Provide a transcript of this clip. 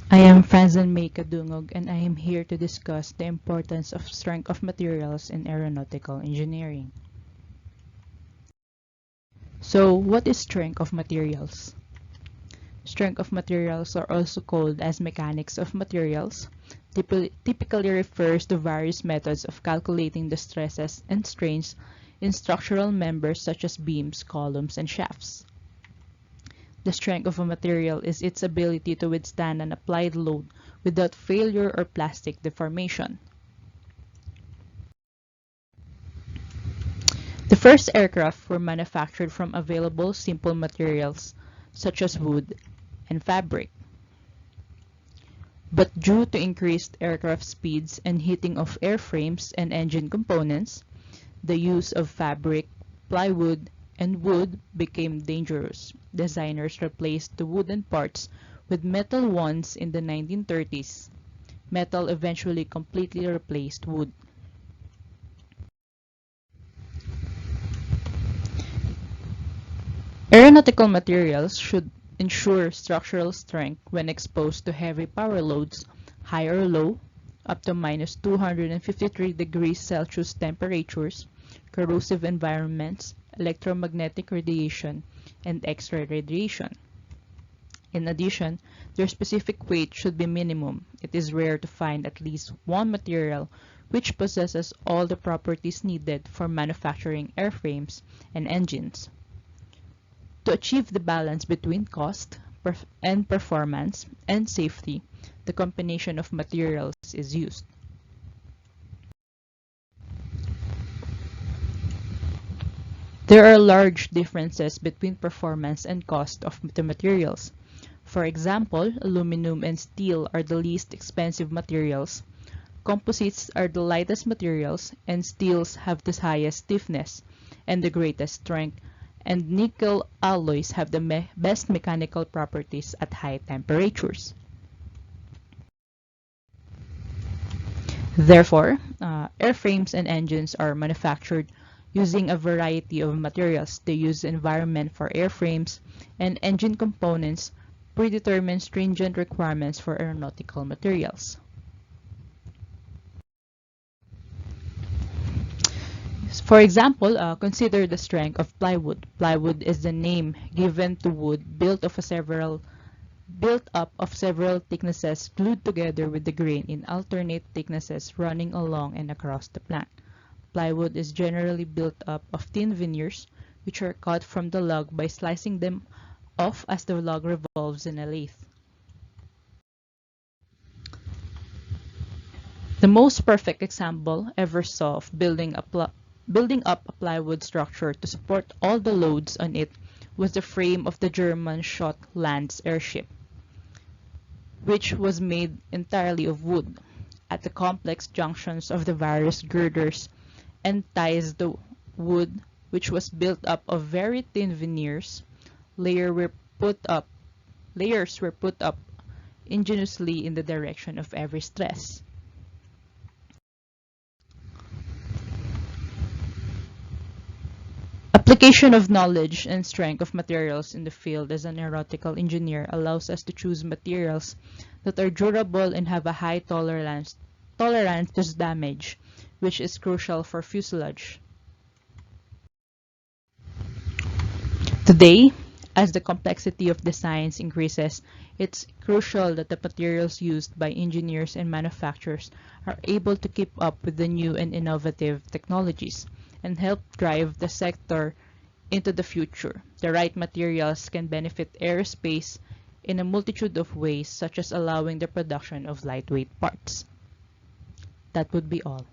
I am May Cadungog, and I am here to discuss the importance of strength of materials in aeronautical engineering. So, what is strength of materials? Strength of materials are also called as mechanics of materials, typically refers to various methods of calculating the stresses and strains in structural members such as beams, columns, and shafts. The strength of a material is its ability to withstand an applied load without failure or plastic deformation. The first aircraft were manufactured from available simple materials such as wood and fabric. But due to increased aircraft speeds and heating of airframes and engine components, the use of fabric, plywood, and wood became dangerous. Designers replaced the wooden parts with metal ones in the 1930s. Metal eventually completely replaced wood. Aeronautical materials should ensure structural strength when exposed to heavy power loads, high or low, up to minus 253 degrees Celsius temperatures, corrosive environments, electromagnetic radiation, and X-ray radiation. In addition, their specific weight should be minimum. It is rare to find at least one material which possesses all the properties needed for manufacturing airframes and engines. To achieve the balance between cost and performance and safety, the combination of materials is used. There are large differences between performance and cost of the materials. For example, aluminum and steel are the least expensive materials. Composites are the lightest materials, and steels have the highest stiffness and the greatest strength, and nickel alloys have the best mechanical properties at high temperatures. Therefore, airframes and engines are manufactured using a variety of materials. They use the environment for airframes and engine components predetermine stringent requirements for aeronautical materials. For example, consider the strength of plywood. Plywood is the name given to wood built up of several thicknesses glued together with the grain in alternate thicknesses running along and across the plant. Plywood is generally built up of thin veneers, which are cut from the log by slicing them off as the log revolves in a lathe. The most perfect example ever saw of building up a plywood structure to support all the loads on it was the frame of the German Schott Lanz airship, which was made entirely of wood. At the complex junctions of the various girders and ties, the wood, which was built up of very thin veneers, layers were put up ingeniously in the direction of every stress. Application of knowledge and strength of materials in the field as an aeronautical engineer allows us to choose materials that are durable and have a high tolerance to damage, which is crucial for fuselage. Today, as the complexity of designs increases, it's crucial that the materials used by engineers and manufacturers are able to keep up with the new and innovative technologies and help drive the sector into the future. The right materials can benefit aerospace in a multitude of ways, such as allowing the production of lightweight parts. That would be all.